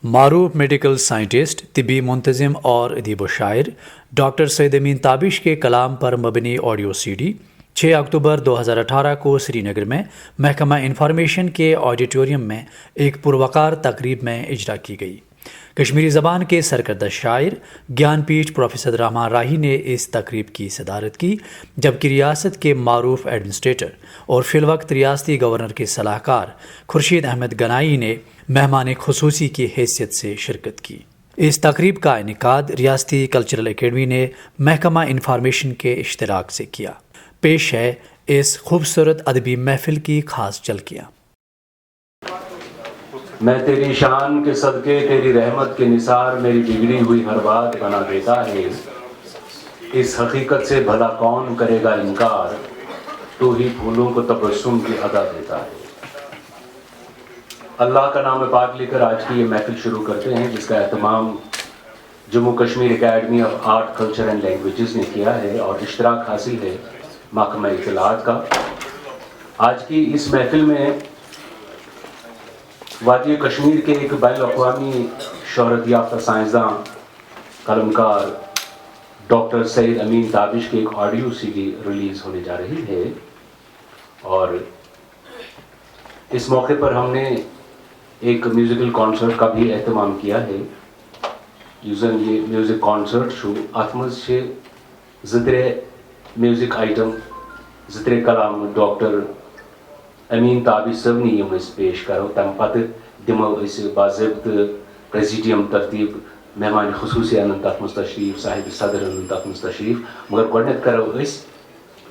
معروف medical scientist, طبی منتظم اور ادیب و شاعر ڈاکٹر سید امین تابش کے کلام پر مبنی آڈیو سی ڈی 6 اکتوبر 2018 کو سری نگر میں محکمہ انفارمیشن کے آڈیٹوریم میں ایک پروقار تقریب میں اجرا کی گئی۔ کشمیری زبان کے سرکردہ شاعر گیان پیٹھ پروفیسر رحمان راہی نے اس تقریب کی صدارت کی، جبکہ ریاست کے معروف ایڈمنسٹریٹر اور فی الوقت ریاستی گورنر کے صلاح کار خورشید احمد گنائی نے مہمان خصوصی کی حیثیت سے شرکت کی۔ اس تقریب کا انعقاد ریاستی کلچرل اکیڈمی نے محکمہ انفارمیشن کے اشتراک سے کیا۔ پیش ہے اس خوبصورت ادبی محفل کی خاص جھلکیاں۔ میں تیری شان کے صدقے تیری رحمت کے نثار میری بگڑی ہوئی ہر بات بنا دیتا ہے، اس حقیقت سے بھلا کون کرے گا انکار، تو ہی پھولوں کو تبسم کی ادا دیتا ہے۔ اللہ کا نام پاک لے کر آج کی یہ محفل شروع کرتے ہیں، جس کا اہتمام Jammu Kashmir academy of art culture and languages نے کیا ہے اور اشتراک حاصل ہے محکمہ اطلاعات کا۔ آج کی اس محفل میں وادی کشمیر کے ایک بین الاقوامی شہرت یافتہ سائنسداں قلمکار ڈاکٹر سید امین تابش کی ایک آڈیو سی ڈی ریلیز ہونے جا رہی ہے، اور اس موقع پر ہم نے ایک میوزیکل کانسرٹ کا بھی اہتمام کیا ہے۔ یوزن یہ میوزک کانسرٹ چھو ات مز سے زترے میوزک آئٹم زترے کلام ڈاکٹر امین تابش صبنی یم اس پیش کرو، تم پتہ دمو اس باضابطہ پریزیڈیم ترتیب مہمان خصوصی انن تت مز تشریف، صاحب صدر انن تت مز تشریف، مگر گۄڈنیٚتھ کرو اس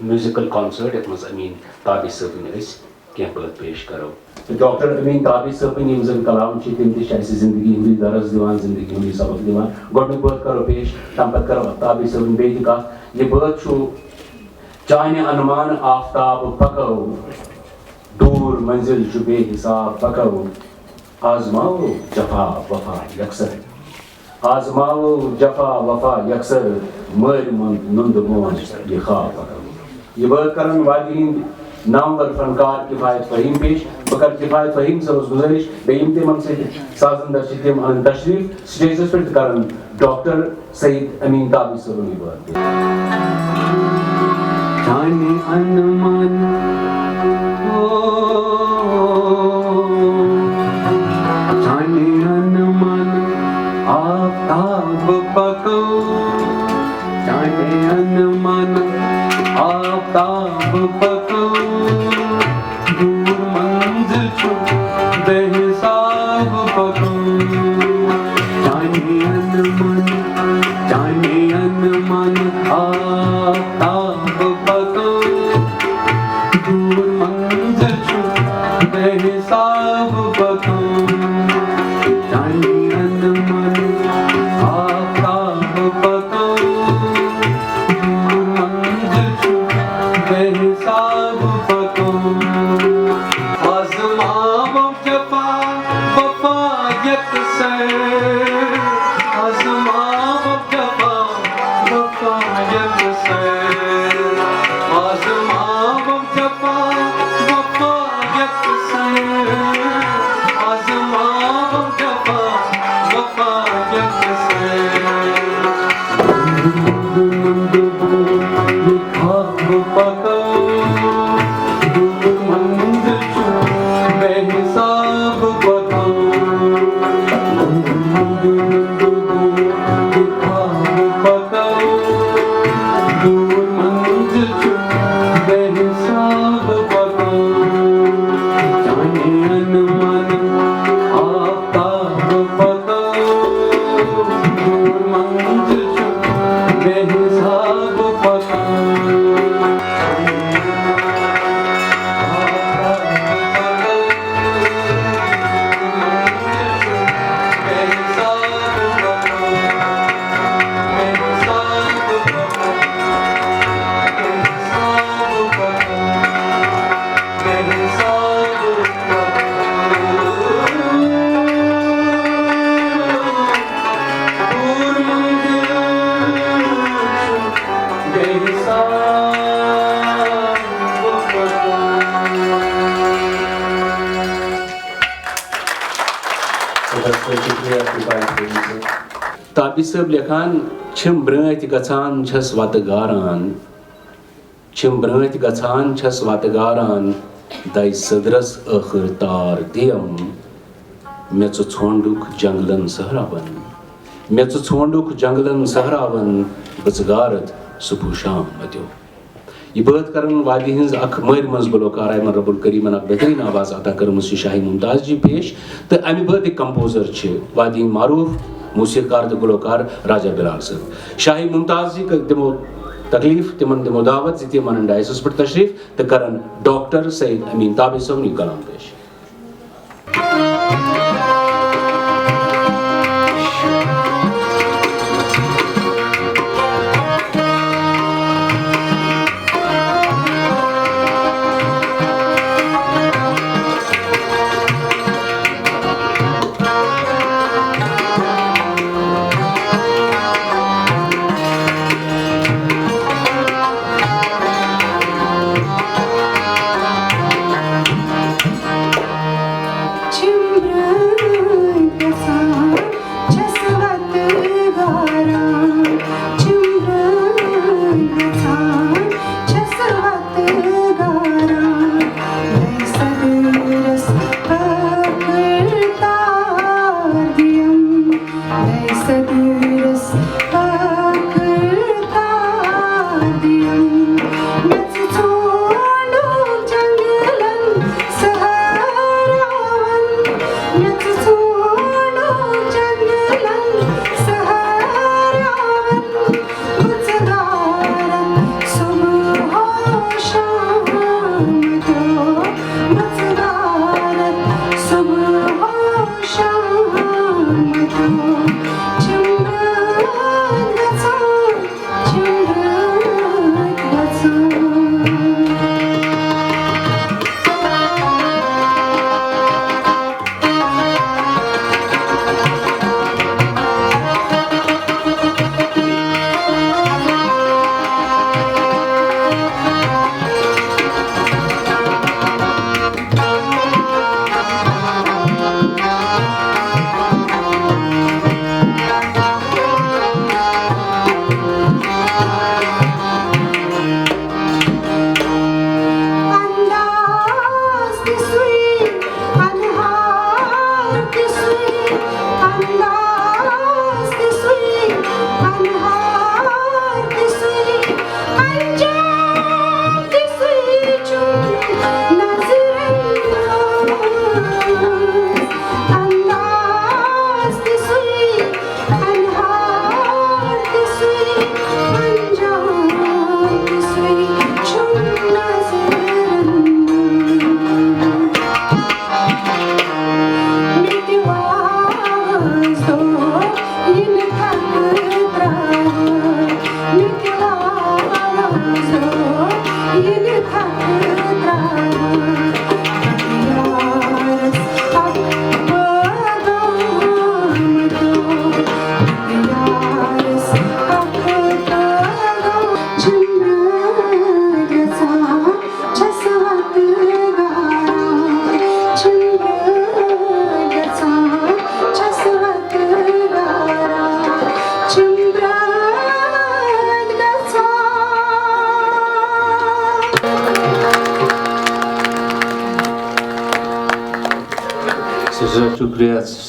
میوزیکل کانسرٹ یتھ مز امین تابش صبنی اس کینٛہہ بٲتھ پیش کرو۔ ڈاکٹر امین تابش صبنی یم زن کلام چھ تم تہ اسہ زندگی ہندی درس دِوان، زندگی ہندی سبق دِوان۔ گۄڈنیُک بٲتھ کرو پیش، تم پتہٕ کرو تابش صبنی بیٚیہِ تہِ کتھ۔ یہ بٲتھ چھُ چانہِ انمان آفتاب پکو، دور منزل چھ بے حساب پکو، آزماؤ جفا وفا یکسر، آزماؤ جفا وفا یکسر، مر مند نند مون یہ خواب پکو۔ یہ بات کرن وادی ہند نامور فنکار کفایت فہیم پیش۔ بہ کر کفایت فہیم صٲبس گزارش بیٚیہِ تمن سۭتۍ سازن چھِ تِم انن تشریف سٹیجس پٮ۪ٹھ کرن ڈاکٹر سید امین تابش صٲبن یہ بات۔ چانہِ انمان آفتاب پکو، چانے انمن آفتاب پکو، دور منزل چھو بے حساب پکو، چانے انمن آفتاب پکو، دور منزل چھو بے حساب پکو، چانے انمن آفتاب پکو، دور منزل چھو بے حساب پکو، آزماؤ جفا وفا یکسر، آزماؤ جفا وفا یکسر، آزماؤ جفا وفا یکسر، آزماؤ تابی صٲب لیکھان چھِم برٛٲنٛتھ گژھان چھَس وَتہٕ گاران چھِم برٛٲنٛتھ گژھان چھَس وَتہٕ گاران دَے صدرس ٲخٕر تار دِیم مےٚ ژٕ ژھونٛڈُکھ جنگلن سہراون مےٚ ژٕ ژھونٛڈُکھ جنگلن سہراون بہٕ ژٕ گارد صبح شام مدیو. یہ بٲتھ کرن وادی ہنز اکھ مٲرۍ منٛز گلوکار ایمن رب الکریمن اکھ بہترین آواز عطا کٔرمٕژ چھِ شاہی ممتاز جی پیش تہٕ امہِ بٲتٕکۍ کمپوزر چھِ وادی ہٕنٛدۍ معروٗف موسیٖقار تہٕ گلوکار راجا بلال صٲب. شاہی ممتاز جی دِمو تکلیف تمن دِمو دعوت زِ تِم انن ڈایسس پٮ۪ٹھ تشریف تہٕ کرن ڈاکٹر سعید امین تابع صٲبُن یہِ کلام پیش.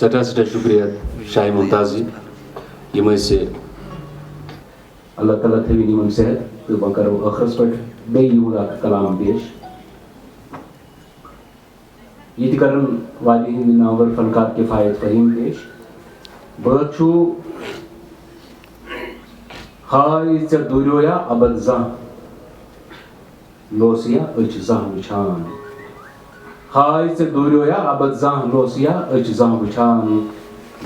سٹھا شکریہ شاہی ممتاز جی. یم اللہ تعالیٰ تھوین یمن صحت تو بہ کرو ٲخرس پہ بیٚیہِ اکھ کلام پیش. یہ کرن وادی ہند نامور فنکار کفایت فہیم پیش. بٲتھ چھُ ہاے ژےٚ دوٗریویا ابد زانٛہہ لوسیا أچھ زانٛہہ وٕچھان ہاے ژےٚ دوٗریویا ابد زانٛہہ لوسیا أچھ زانٛہہ وٕچھان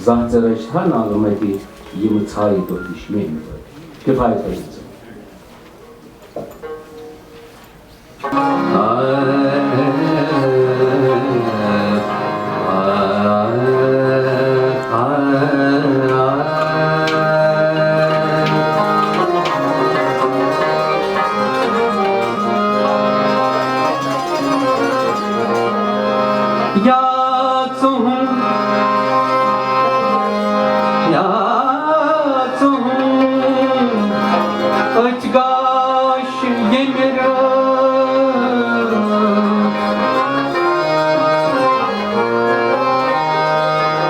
زانٛہہ ژےٚ رچھا ناغمتی یِم ژھایہِ دۄہ نِش میٛانہِ پٲٹھۍ. کفایت فہیم صٲب.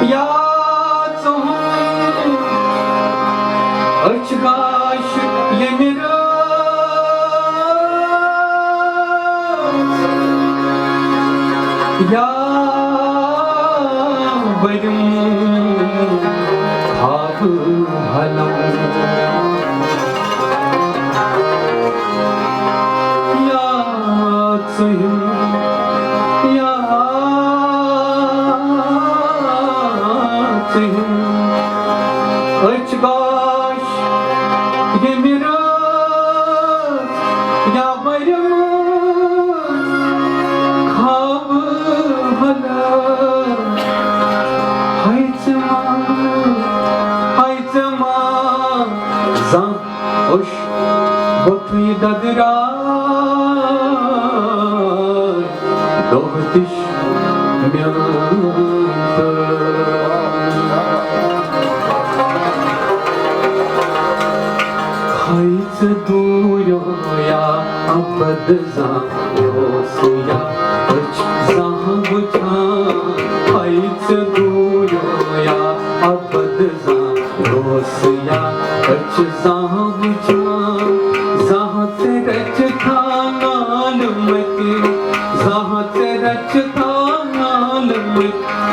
یا گاش یمہ یا برم خواب حلم یا ژٕہِم یا ژٕہِم أچھ گاش یمہ رٲژ یا برم خواب حلم ہاے ژٕ ما زانٛہہ اوٚش بۄتھٕے ددراے دۄہ تہِ چھِ میٛٲنۍ ہاے ژٕ دوٗریو یا ابد زانٛہہ اوسُے یا أچھ زانٛہہ وٕچھان ہاے ژٕ دوٗریو یا ابد زانٛہہ اوسُے یا أچھ زانٛہہ وٕچھان زانٛہہ ژےٚ رچھتھانالمٕتۍ زانٛہہ ژےٚ رچھتھانالمٕتۍ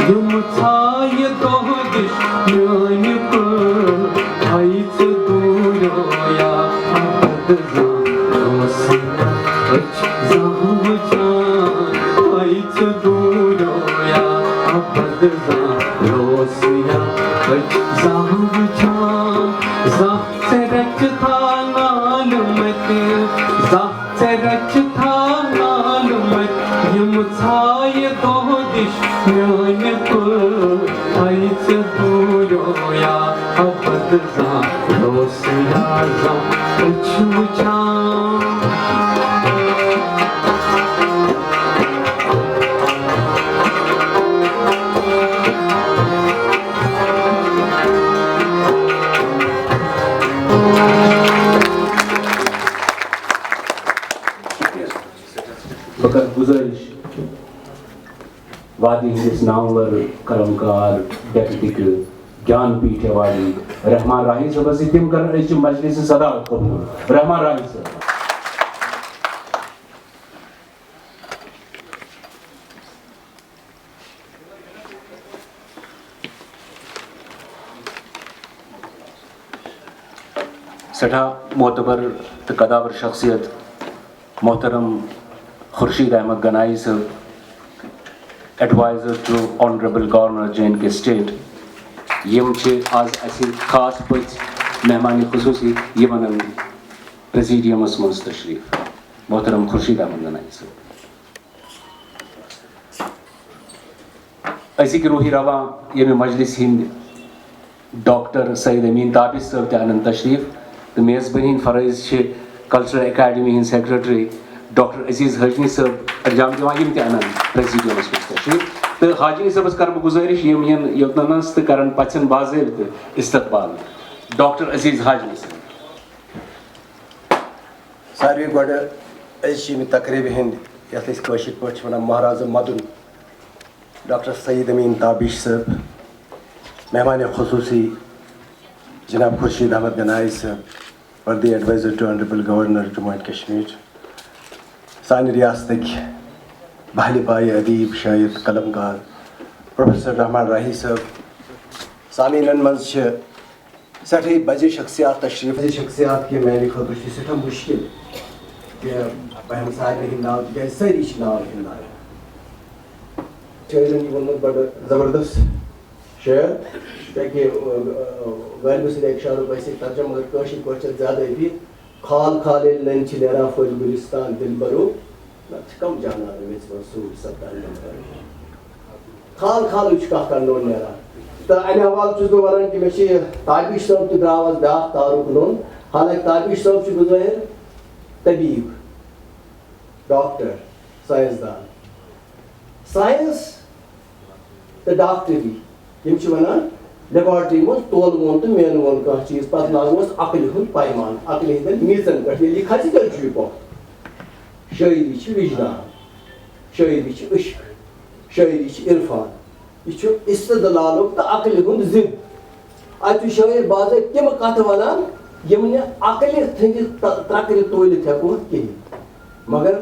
یِم ژھایہِ دۄہ دِش میٛانہِ پٲٹھۍ ہاے ژٕ دوٗریو یا ابد زانٛہہ اوسُے یا أچھ زانٛہہ وٕچھان ہاے ژٕ دوٗریو یا ابد زانٛہہ اوسُے یا أچھ زانٛہہ وٕچھان زانٛہہ ژےٚ رچھتھانالمٕتۍ زانٛہہ ژےٚ رچھتھانالمٕتۍ یِم ژھایہِ دۄہ دِش میٛانہِ پٲٹھۍ ہاے ژٕ دوٗریو یا ابد زانٛہہ اوسُے یا زانٛہہ أچھ وٕچھان فقط گزارش وادی ہندس نامور قلمکار ڈیپٹک گیان پیٹھ ایوارڈی رحمان راہی صٲبس سۭتۍ تِم کرن أزچہِ مجلس صدارت قبوٗل رحمان راہی صٲب سٹھا معتبر تو قداور شخصیت محترم خورشید احمد گنائی صاحب advisor to honourable governor J and K state یم آز اَسہِ خاص پٔژھۍ مہمان خصوٗصی یِمن پریزیڈیمس منٛز تشریف محترم خورشید احمد گنائی صاحب أزِکۍ روحی رواں ییٚمہِ مجلس ہٕنٛدۍ ڈاکٹر سعید امین تابش صٲب تہِ انن تشریف تہٕ میزبٲنی ہٕنٛدۍ فرٲیض چھِ کلچرل اکیڈمی ہٕنٛدۍ سیکرٹری ڈاکٹر عزیز حاجنی صٲب انجام دِوان یِم تہِ انن پریزیڈیمس منٛز تشریف تہٕ حاجنی صٲبس کرٕ بہٕ گُزٲرِش یِم یِن یوٚتنس تہٕ کرن پژھٮ۪ن باضٲبطہٕ استقبال ڈاکٹر عزیز حاجنی صٲب ساروی گۄڈٕ أزچہِ ییٚمہِ تقریٖبہِ ہٕنٛدۍ یَتھ أسۍ کٲشِرۍ پٲٹھۍ چھِ وَنان مہرازٕ مدُن ڈاکٹر سعید امیٖن تابش صٲب مہمان خصوٗصی جناب خورشید احمد گنائی صٲب وردی advisor to honourable governor Jammu and Kashmir سانہِ رِیاستٕکۍ بہلہِ پایہِ ادیٖب شٲعر قلمکار پروفیسر رحمان راہی صٲب سامیٖنن منٛز چھِ سٮ۪ٹھاہ بجے شخصیات تشریٖف شخصیات کہِ میانہِ خٲطرٕ چھِ سٮ۪ٹھاہ مُشکِل کہِ بہٕ ہٮ۪مہٕ سارنٕے ہٕنٛدۍ ناو تِکیازِ سٲری چھِ ناو ہٮ۪ناوان شٲعرن یہِ ووٚنمُت بڑٕ زبردست شعر تاکہِ غالبہٕ سٕنٛدِ اَکہِ شعرُک آسہِ ترجمہٕ مگر کٲشِر پٲٹھۍ چھِ زیادٕ أتی خال خال ییٚلہِ نَنہِ چھِ نیران پھٔلۍ گُلِستان دِل بَرو نَتہٕ چھِ کَم جانان میٚژِ منٛز سوٗر سَپدان خال خالٕے چھُ کانٛہہ کَرنوٚو نیران تہٕ اَمہِ حوالہٕ چھُس بہٕ وَنان کہِ مےٚ چھِ یہِ تابش صٲب تہِ درٛاو اَز بیٛاکھ تعارُف نوٚن حالانٛکہِ تابش صٲب چھُ بظٲہِر طبیٖب ڈاکٹر ساینسدان ساینس تہٕ ڈاکٹری یِم چھِ وَنان لیبارٹری منٛز تولہٕ ووٚن تہٕ مینہٕ ووٚن کانٛہہ چیٖز پَتہٕ لاگوس عقلہِ ہُنٛد پیمان عقلہِ ہٕنٛدٮ۪ن میٖژن پٮ۪ٹھ ییٚلہِ یہِ کھسہِ تیٚلہِ چھُ یہِ پوٚت شٲعری چھِ وجدان شٲعری چھِ عشق شٲعری چھِ عرفان یہ استدلال تو عقل ہند ضد اتھ شاعر باز تم کت ونان یم عقل تھندس ترکر تولت ہیکو کہین مگر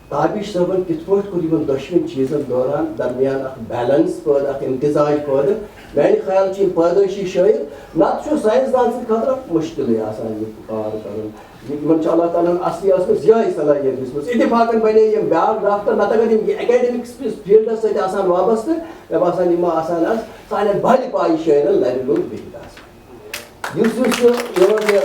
تابش صٲبن کت پٲٹھۍ کوٚر یمن دۄشوٕنی چیٖزن دوران درمیان اکھ بیلنس پٲدٕ اکھ امتزاج پٲدٕ میانہِ خیال چھِ یِم پٲدٲشی شٲعر نتہٕ چھُ ساینسدان سٕنٛدِ خٲطرٕ مُشکلٕے آسان یہِ کار کرُن یِمن چھُ اللہ تعالیٰ ہن اصلی ٲسمٕژ یِہے صلٲحیت دِژمٕژ اتفاقن بنے یِم بیاکھ ڈاکٹر نتہٕ اگر یِم ایکیڈمِک فیٖلڈس سۭتۍ آسان وابستہٕ مےٚ باسان یِم آسان آز سانٮ۪ن بَلہِ پایہِ شٲعرن لرِ لوٚگ بِہِتھ آسان یُس چھُ یِمن یہِ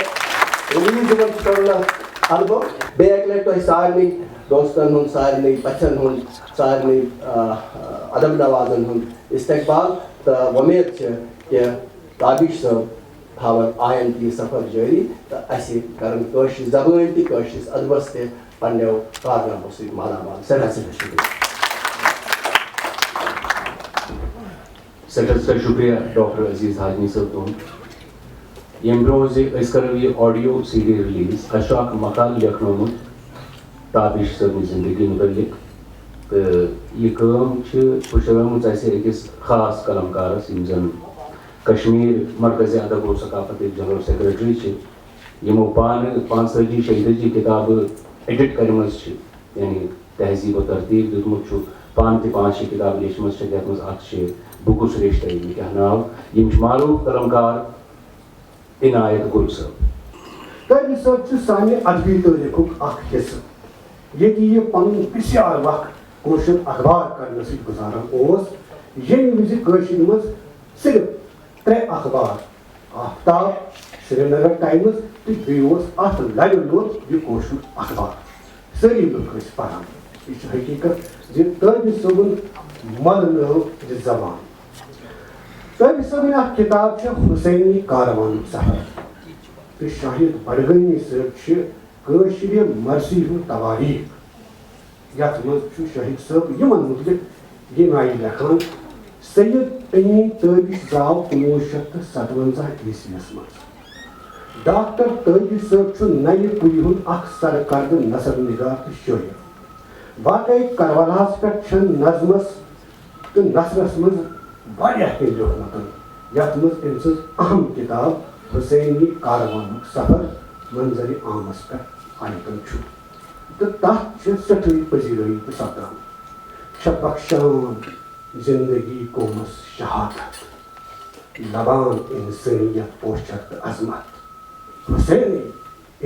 رِلیٖز یِمن چھُ کَرُن اکھ البم بیٚیہِ اکہِ لٹہِ تۄہہِ سارنٕے دوستن ہُنٛد سارنٕے پژھٮ۪ن ہُنٛد سارنٕے ادب نوازن ہُنٛد استقبال تہٕ وۄمید چھِ کہِ تابش صٲب تھاون آیندٕ یہِ سفر جٲری تہٕ اَسہِ کرن کٲشِر زبٲنۍ تہِ کٲشرِس ادبس تہِ پننیو کارنامو سۭتۍ مالا مال سٮ۪ٹھاہ سٮ۪ٹھاہ شُکریہ سٮ۪ٹھاہ سٮ۪ٹھاہ شُکریہ ڈاکٹر عزیز ہاشمی صٲب تُہُنٛد ییٚمہِ برونٛہہ زِ أسۍ کرو یہِ آڈیو سی ڈی رِلیٖز اَسہِ چھُ اکھ مقال لیکھنومُت تابش صٲبنہِ زندگی متعلق تہٕ یہِ کٲم چھِ پُشرٲومٕژ اَسہِ أکِس خاص قلمکارس یِم زن کشمیٖر مرکزِ ادب و ثقافتٕکۍ جنرل سیکرٹری چھِ یِمو پانہٕ 45-46 کِتابہٕ ایڈِٹ کٔرمٕژ چھِ یعنی تہذیٖب و ترتیٖب دیُتمُت چھُ پانہٕ تہِ 5-6 کِتابہٕ لیچھمٕژ چھِ یَتھ منٛز اکھ چھِ بُکُس ریشتہ یہِ کیٛاہ ناو یِم چھِ معروٗف قلمکار عنایت گُل صٲب تابش صٲب چھُ سانہِ ادبی تٲریٖخُک اکھ حصہٕ ییٚتہِ یہِ پنُن بِسیار وقت کٲشُر اخبار کرنہٕ سۭتۍ گُزاران اوس ییٚمہِ وِزِ کٲشِرِ منٛز صرف 3 اخبار آفتاب سرینگر ٹایمز تہٕ بیٚیہِ اوس اتھ لبہِ لوٚر یہِ کٲشُر اخبار سٲری لُکھ ٲسۍ پران یہِ چھُ حقیٖقت زِ تابش صٲبُن مۄلنٲو یہِ زبان تابش صٲبٕنۍ اکھ کِتاب چھِ حُسینی کاروانُک سفر تہٕ شاہد بڈگٲمی صٲب چھِ کٲشرِ مرثی ہُنٛد تواریٖخ یتھ منٛز چھُ شاہد صٲب یِمن مُتعلق ییٚمہِ آیہِ لیکھان سید امین تابش زاو 1957 عیسویس منٛز ڈاکٹر تابش صٲب چھُ نَیہِ پُیہِ ہُنٛد اکھ سرکردٕ نثر نِگار تہٕ شٲعر واقعی کربلاہس پٮ۪ٹھ چھےٚ نظمس تہٕ نثرس منٛز واریاہ کینٛہہ لیوٗکھمُت یتھ منٛز أمۍ سٕنٛز اہم کِتاب حُسینی کاروانُک سفر منظرِ عامس پٮ۪ٹھ آمُت چھُ تہٕ تتھ چھِ سٮ۪ٹھٕے پذیرٲیی تہِ سپدان چھےٚ بخشان زندگی قومس شہادت لبان انسٲنیت پوچھر تہٕ عظمت حُسینی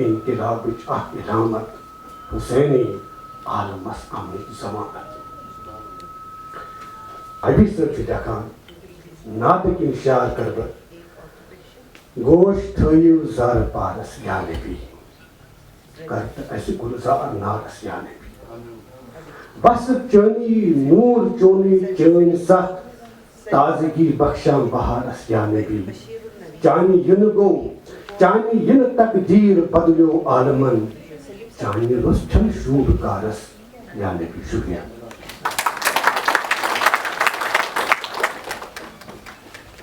انقلابٕچ اکھ علامت حُسینی عالمس امنٕچ ضمانت ابی صٲب چھُ لیکھان نعتٕکۍ اِنشار کر بہٕ گوش تھٲیِو زارٕ پارس یا نبی کر تہٕ اَسہِ گُلزار نارس یا نبی بس چٲنی نوٗر چونٕے چٲنۍ سَتھ تازگی بخشان بہارس یا نبی چانہِ یِنہٕ گوٚو چانہِ یِنہٕ تقدیٖر بدلیو عالمن چانہِ روٚس چھَنہٕ شوٗب کارس یا نبی شُکریہ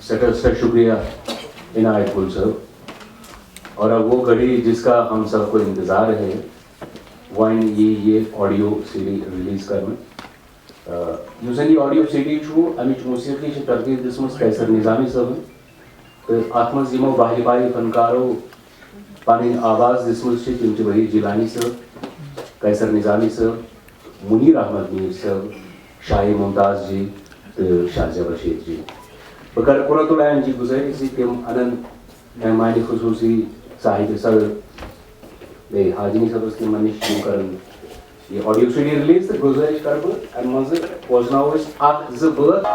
سٹر سر شکریہ عنایت گل صاحب اور اب وہ گھڑی جس کا ہم سب کو انتظار ہے وائن یہ آڈیو سی ڈی ریلیز کرنا یُس زن یہ آڈیو سی ڈی چھُ امِچ موسیقی چھِ ترتیٖب دِژمٕژ قیصر نظامی صٲبن تہٕ اتھ منٛز یِمو باہہِ باہہِ فنکارو پنٕنۍ آواز دِژمٕژ چھِ تِم چھِ وحید جیلانی صٲب قیصر نظامی صٲب منیر احمد میٖر صٲب شاہِ ممتاز جی تہٕ شاہ زیور شیخ جی بہٕ کرٕ قُرۃ العین جی گُزٲرِش زِ تِم انن مہمانہِ خصوٗصی صاحبِ صدر بیٚیہِ حاجمی صٲبس تِمن نِش تِم کرن یہ آڈیو سی ڈی ریلیز تہٕ گُزٲرِش کرٕ بہٕ امہِ منٛزٕ بوزناوو أسۍ اکھ زٕ بٲتھ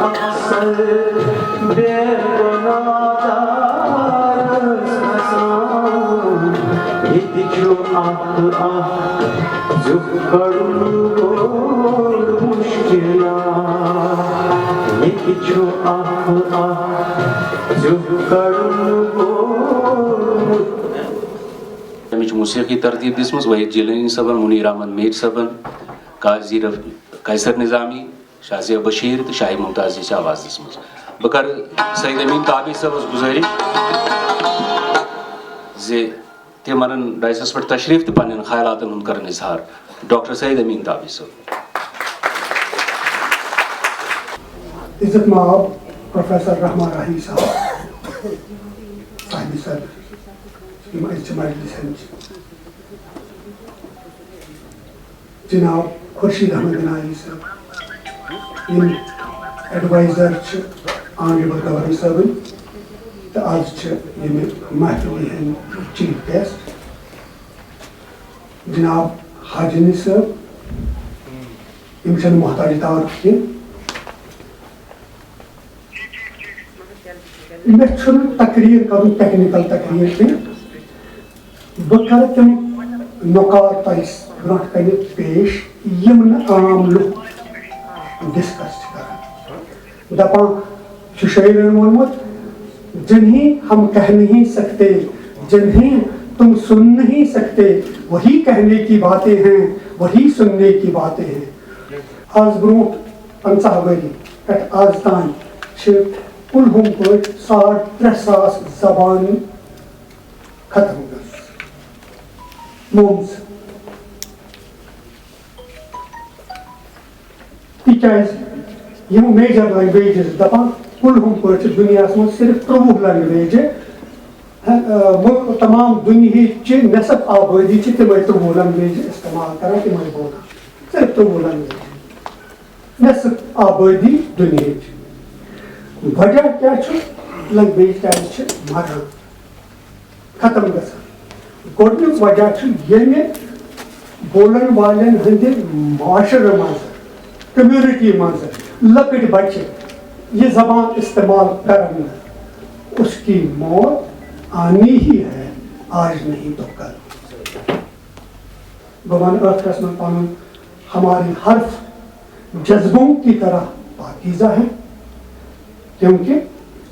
اکثر بے گناہگارس حسان یہ جو جو کڑن بول مشکلات یہ جو کڑن بول امچ موسیقی ترتیب دسمز وحید جیلانی صبن، منیر احمد میر صبن، قاضی قیصر نظامی، شازیہ بشیر تو شاہی ممتازی سے آواز دسمز. بہ کر سید امین تابع صبس گزارش زِ تم انن ڈائسس پہ تشریف تو پنن خیالاتن ہند کرن اظہار. ڈاکٹر سید امین تابع صاحب. عزت مآب پروفیسر رحمان راہی صاحب، صاحب صدر مجلس جناب خورشید احمد گنایی صاحب، ایڈوائزر آنریبل گورنر صاحب تو آج محفل ہند چیف گیسٹ جناب حاجنی صاحب، محتاج تعارف کی میں تقریر کروں ٹیکنیکل تقریر کی بہ کر تم نکات تہ برہ کن پیش یم عام لوگ ڈسکس کران. دپان شاعرن وونمت جنہیں ہم کہہ نہیں سکتے، جنہیں تم سن نہیں سکتے، وہی کہنے کی باتیں ہیں، وہی سننے کی باتیں ہیں. آز برو 50 ؤری پہ آز تان کلہم پہ 3,500 زبان ختم گژھ مومز تکیاز یم میجر لینگویجز دپان کلہم پہ دنیا من صرف 13 لینگویجز تمام دنیا چہ نصف آبادی تمے 13 لینگویج استعمال کران تمے بولان صرف 13 لینگویج نصف آبادی دنیا وجہ کیا لینگویج کیازِ مران ختم گژھان. گۄڈنیُک وجہ ییٚمہِ بولن والٮ۪ن ہٕنٛدِ معاشرٕ منٛز کمیونٹی منٛز لۄکٕٹۍ بچہِ یہ زبان استعمال کرن اس کی موت آنی ہی ہے آج نہیں تو کل. بھگوان آخرت میں پانن ہماری حرف جذبوں کی طرح پاکیزہ ہیں کیونکہ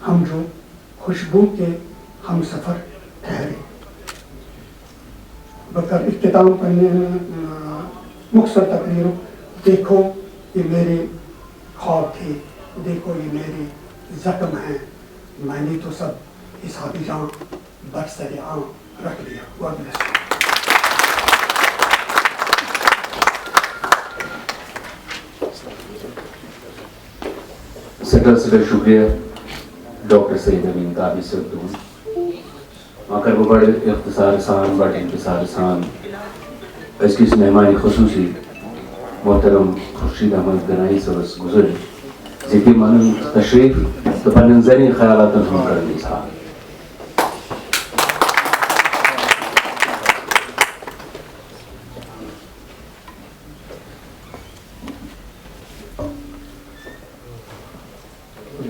ہم جو خوشبو کے ہم سفر ٹھہرے. بکر اختتام کرنے مختصر تقریر دیکھو یہ میرے خواب تھے، دیکھو یہ میرے زخم ہیں، میں نے تو سب حسابی جان برسر عام رکھ لیا. God bless you. سٹھل شکریہ ڈاکٹر سید امین تابع صاحب تہد. مگر بہ بڑے اختصار سان بڑے انتصار سان ازکس مہمان خصوصی محترم خورشید احمد گنایی صاحبس گزارش زِ تم انن تشریف تو پنن ذرعی خیالاتن ہند کرن اظہار.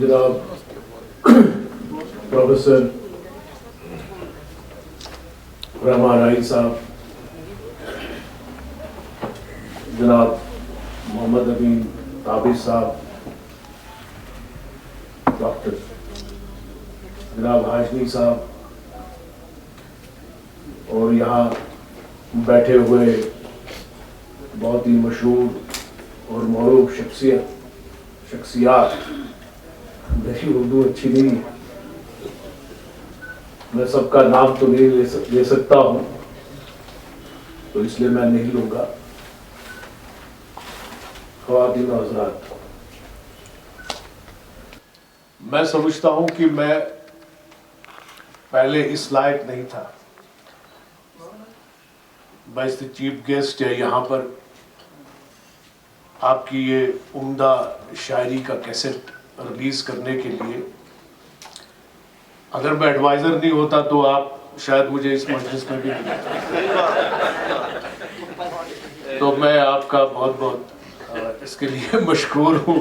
جناب پروفیسر رحمان راہی صاحب، جناب محمد امین تابع صاحب، ڈاکٹر جناب ہاشمی صاحب، اور یہاں بیٹھے ہوئے بہت ہی مشہور اور معروف شخصیات. میری اردو اچھی نہیں ہے، میں سب کا نام تو نہیں لے سکتا ہوں، تو اس لیے میں نہیں لوں گا. خواتین و حضرات، میں سمجھتا ہوں کہ میں پہلے اس لائق نہیں تھا. باعث چیف گیسٹ ہے یہاں پر آپ کی یہ عمدہ شاعری کا کیسٹ ریلیز کرنے کے لیے. اگر میں ایڈوائزر نہیں ہوتا تو آپ شاید مجھے اس مجلس میں بھی نہیں. تو میں آپ کا بہت بہت اس کے لیے مشکور ہوں.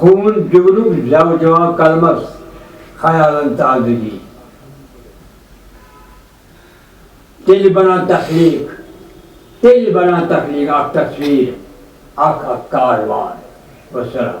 خون جگرک لب جوان قلمس خیالن تازگی تیل بنان تخلیق اخ تصویر اخ کاروان وسلام.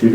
CD